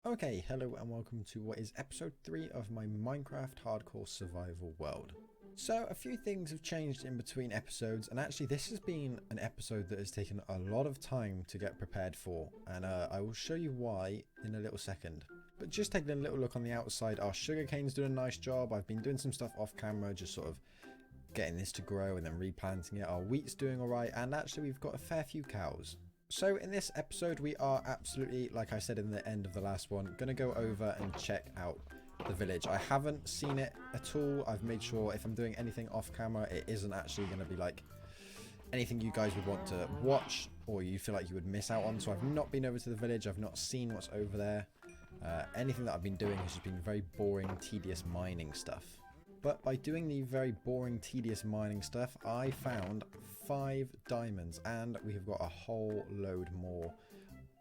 Okay, hello and welcome to what is episode 3 of my Minecraft Hardcore Survival World. So, a few things have changed in between episodes, and actually this has been an episode that has taken a lot of time to get prepared for, and I will show you why in a little second. But just taking a little look on the outside, our sugarcane's doing a nice job. I've been doing some stuff off camera, just sort of getting this to grow and then replanting it. Our wheat's doing alright, and actually we've got a fair few cows. So in this episode we are absolutely, like I said in the end of the last one, going to go over and check out the village. I haven't seen it at all. I've made sure if I'm doing anything off camera it isn't actually going to be like anything you guys would want to watch or you feel like you would miss out on. So I've not been over to the village. I've not seen what's over there. Anything that I've been doing has just been very boring, tedious mining stuff. But by doing the very boring, tedious mining stuff, I found 5 diamonds and we have got a whole load more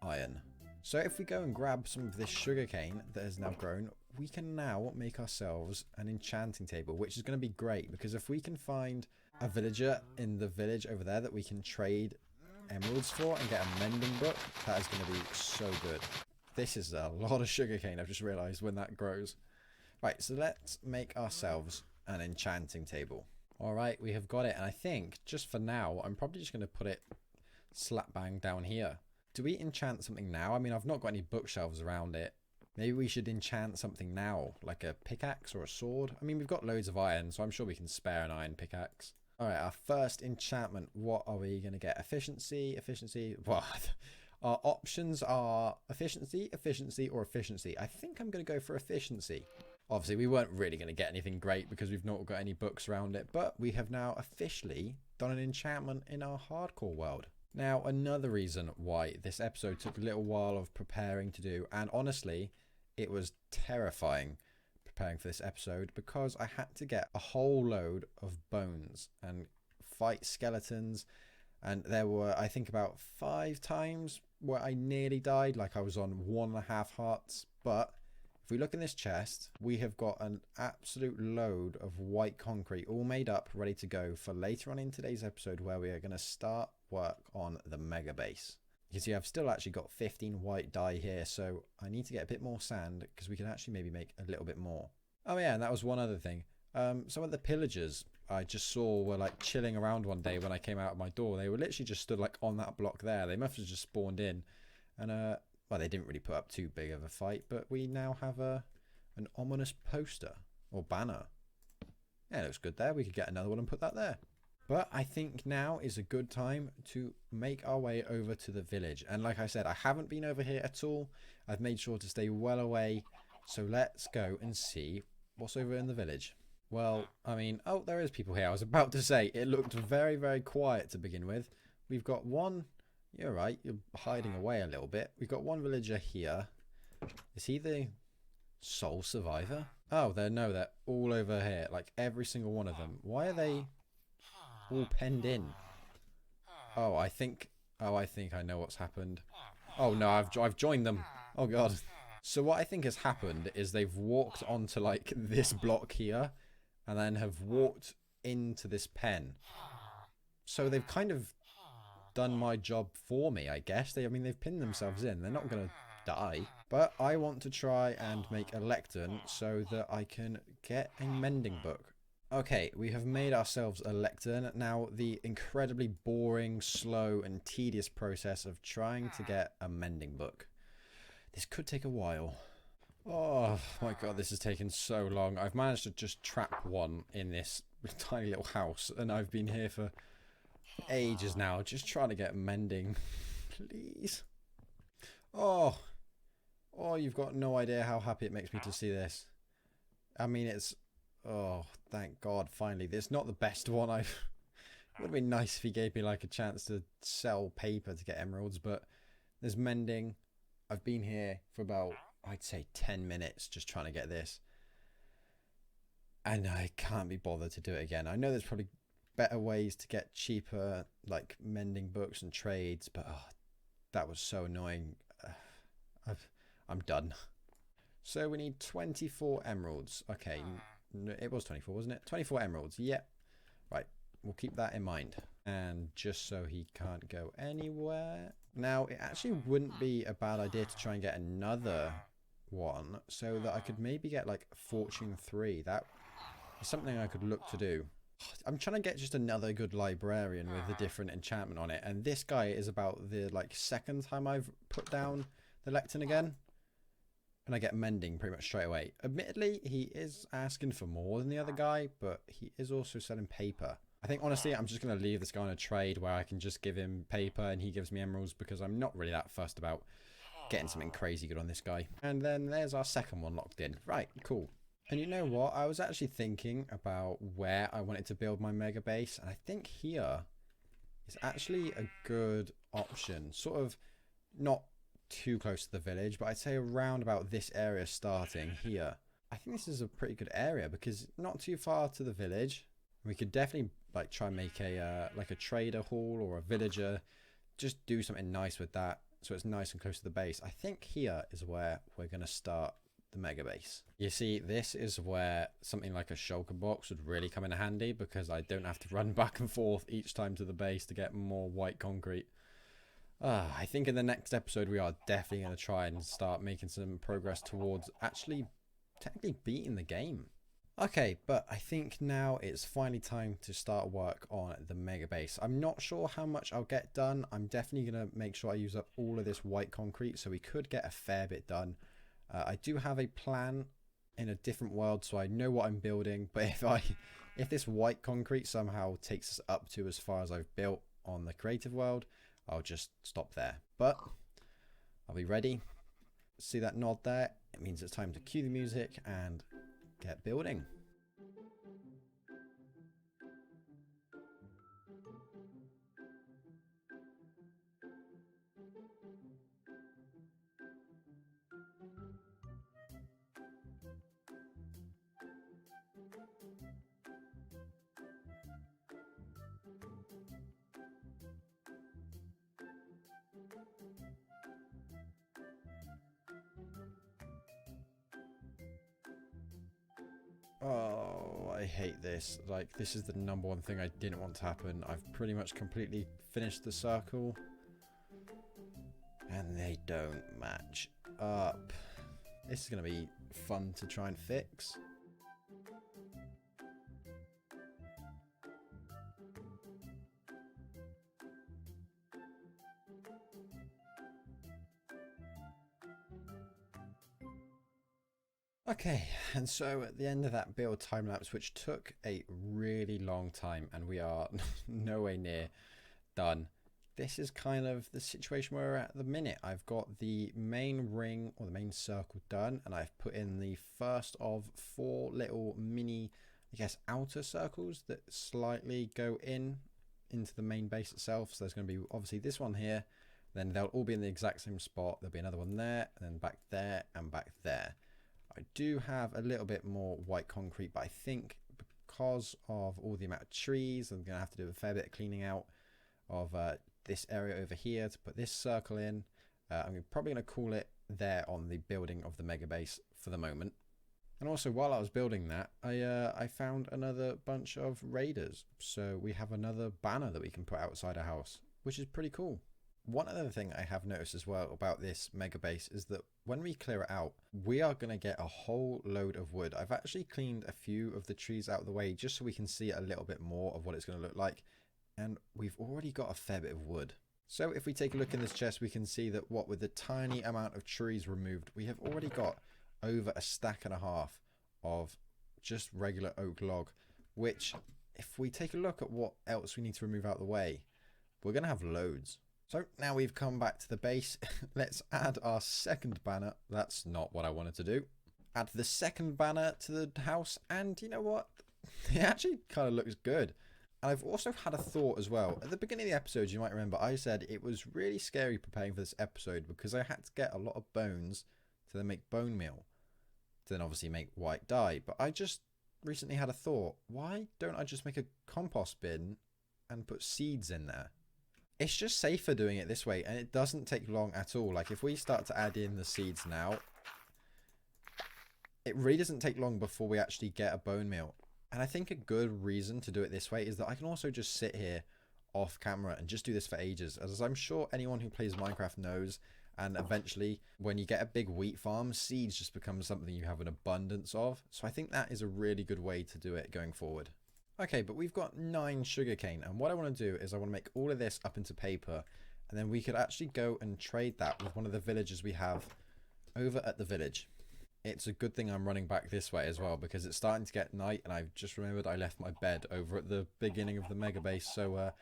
iron. So if we go and grab some of this sugarcane that has now grown, we can now make ourselves an enchanting table, which is going to be great because if we can find a villager in the village over there that we can trade emeralds for and get a mending book, that is going to be so good. This is a lot of sugarcane, I've just realised, when that grows. Right, so let's make ourselves an enchanting table. Alright, we have got it. And I think, just for now, I'm probably just going to put it slap bang down here. Do we enchant something now? I mean, I've not got any bookshelves around it. Maybe we should enchant something now, like a pickaxe or a sword. I mean, we've got loads of iron, so I'm sure we can spare an iron pickaxe. Alright, our first enchantment. What are we going to get? Efficiency, efficiency. What? Our options are efficiency, efficiency, or efficiency. I think I'm going to go for efficiency. Obviously, we weren't really going to get anything great because we've not got any books around it, but we have now officially done an enchantment in our hardcore world. Now, another reason why this episode took a little while of preparing to do, and honestly, it was terrifying preparing for this episode because I had to get a whole load of bones and fight skeletons, and there were, I think, about 5 times where I nearly died, like I was on 1.5 hearts, but if we look in this chest, we have got an absolute load of white concrete all made up, ready to go for later on in today's episode where we are going to start work on the mega base. You can see I've still actually got 15 white dye here, so I need to get a bit more sand because we can actually maybe make a little bit more. Oh yeah, and that was one other thing. Some of the pillagers I just saw were like chilling around one day when I came out of my door. They were literally just stood like on that block there. They must have just spawned in and well, they didn't really put up too big of a fight, but we now have an ominous poster or banner. Yeah, it looks good there. We could get another one and put that there. But I think now is a good time to make our way over to the village. And like I said, I haven't been over here at all. I've made sure to stay well away. So let's go and see what's over in the village. Well, I mean, oh, there is people here. I was about to say it looked very, very quiet to begin with. We've got one. You're right, you're hiding away a little bit. We've got one villager here. Is he the sole survivor? Oh, they're all over here. Like every single one of them. Why are they all penned in? Oh, I think I know what's happened. Oh no, I've joined them. Oh god. So what I think has happened is they've walked onto like this block here and then have walked into this pen. So they've kind of done my job for me, I guess. They've pinned themselves in. They're not going to die. But I want to try and make a lectern so that I can get a mending book. Okay, we have made ourselves a lectern. Now, the incredibly boring, slow, and tedious process of trying to get a mending book. This could take a while. Oh my god, this has taken so long. I've managed to just trap one in this tiny little house, and I've been here for ages now, just trying to get mending. Please. Oh, you've got no idea how happy it makes me to see this. I mean, it's, oh, thank god, finally. It's not the best one. It would have been nice if he gave me like a chance to sell paper to get emeralds, but there's mending. I've been here for about, I'd say 10 minutes just trying to get this, and I can't be bothered to do it again. I know there's probably better ways to get cheaper like mending books and trades, but oh, that was so annoying. I'm done. So we need 24 emeralds. Okay, it was 24, wasn't it? 24 emeralds. Yep. Right, we'll keep that in mind. And just so he can't go anywhere. Now, it actually wouldn't be a bad idea to try and get another one so that I could maybe get like Fortune 3. That is something I could look to do. I'm trying to get just another good librarian with a different enchantment on it. And this guy is about the like second time I've put down the lectern again. And I get mending pretty much straight away. Admittedly, he is asking for more than the other guy, but he is also selling paper. I think, honestly, I'm just going to leave this guy on a trade where I can just give him paper and he gives me emeralds, because I'm not really that fussed about getting something crazy good on this guy. And then there's our second one locked in. Right, cool. And you know what? I was actually thinking about where I wanted to build my mega base, and I think here is actually a good option. Sort of not too close to the village, but I'd say around about this area starting here. I think this is a pretty good area because not too far to the village. We could definitely like try and make a like a trader hall or a villager, just do something nice with that so it's nice and close to the base. I think here is where we're going to start the mega base. You see, this is where something like a shulker box would really come in handy, because I don't have to run back and forth each time to the base to get more white concrete. I think in the next episode we are definitely going to try and start making some progress towards actually technically beating the game. Okay, but I think now it's finally time to start work on the mega base. I'm not sure how much I'll get done. I'm definitely going to make sure I use up all of this white concrete, so we could get a fair bit done. I do have a plan in a different world, so I know what I'm building, but if this white concrete somehow takes us up to as far as I've built on the creative world, I'll just stop there. But I'll be ready. See that nod there? It means it's time to cue the music and get building. Oh, I hate this. Like, this is the number one thing I didn't want to happen. I've pretty much completely finished the circle, and they don't match up. This is going to be fun to try and fix. Okay, and so at the end of that build time lapse, which took a really long time, and we are nowhere near done, this is kind of the situation where we're at the minute. I've got the main ring or the main circle done, and I've put in the first of 4 little mini, I guess, outer circles that slightly go into the main base itself. So there's going to be obviously this one here, then they'll all be in the exact same spot. There'll be another one there, and then back there, and back there. I do have a little bit more white concrete, but I think because of all the amount of trees, I'm going to have to do a fair bit of cleaning out of this area over here to put this circle in. I'm probably going to call it there on the building of the mega base for the moment. And also, while I was building that, I found another bunch of raiders. So we have another banner that we can put outside our house, which is pretty cool. One other thing I have noticed as well about this mega base is that when we clear it out, we are going to get a whole load of wood. I've actually cleaned a few of the trees out of the way just so we can see a little bit more of what it's going to look like. And we've already got a fair bit of wood. So if we take a look in this chest, we can see that what with the tiny amount of trees removed, we have already got over a stack and a half of just regular oak log, which if we take a look at what else we need to remove out of the way, we're going to have loads. So now we've come back to the base, let's add our second banner. That's not what I wanted to do. Add the second banner to the house, and you know what? It actually kind of looks good. And I've also had a thought as well. At the beginning of the episode, you might remember, I said it was really scary preparing for this episode because I had to get a lot of bones to then make bone meal, to then obviously make white dye. But I just recently had a thought, why don't I just make a compost bin and put seeds in there? It's just safer doing it this way, and it doesn't take long at all. Like, if we start to add in the seeds now, it really doesn't take long before we actually get a bone meal. And I think a good reason to do it this way is that I can also just sit here off camera and just do this for ages. As I'm sure anyone who plays Minecraft knows, And eventually, when you get a big wheat farm, seeds just become something you have an abundance of. So I think that is a really good way to do it going forward. Okay, but we've got 9 sugarcane, and what I want to do is I want to make all of this up into paper, and then we could actually go and trade that with one of the villagers we have over at the village. It's a good thing I'm running back this way as well, because it's starting to get night, and I've just remembered I left my bed over at the beginning of the mega base, so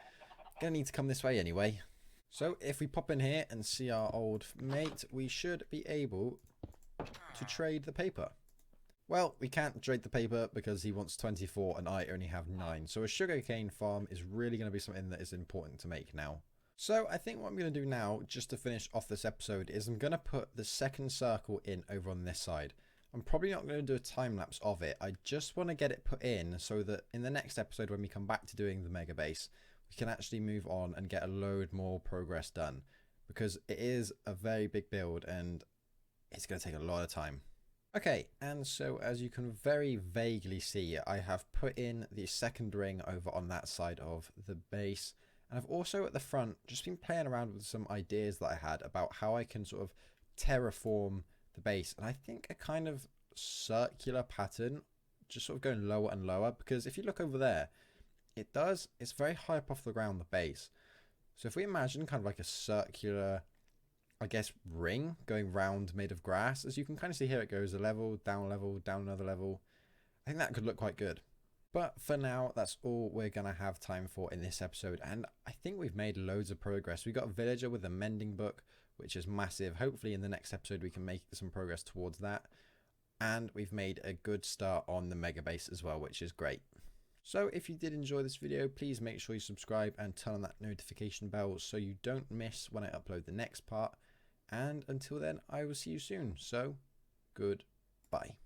gonna need to come this way anyway. So if we pop in here and see our old mate, we should be able to trade the paper. Well, we can't trade the paper because he wants 24 and I only have 9. So a sugarcane farm is really going to be something that is important to make now. So I think what I'm going to do now, just to finish off this episode, is I'm going to put the second circle in over on this side. I'm probably not going to do a time lapse of it. I just want to get it put in so that in the next episode when we come back to doing the mega base, we can actually move on and get a load more progress done. Because it is a very big build and it's going to take a lot of time. Okay, and so as you can very vaguely see, I have put in the second ring over on that side of the base. And I've also at the front just been playing around with some ideas that I had about how I can sort of terraform the base. And I think a kind of circular pattern, just sort of going lower and lower, because if you look over there, it's very high up off the ground, the base. So if we imagine kind of like a circular, I guess, ring going round made of grass, as you can kind of see here, it goes a level, down another level. I think that could look quite good. But for now, that's all we're going to have time for in this episode. And I think we've made loads of progress. We got a villager with a mending book, which is massive. Hopefully in the next episode, we can make some progress towards that. And we've made a good start on the mega base as well, which is great. So if you did enjoy this video, please make sure you subscribe and turn on that notification bell so you don't miss when I upload the next part. And until then, I will see you soon. So, goodbye.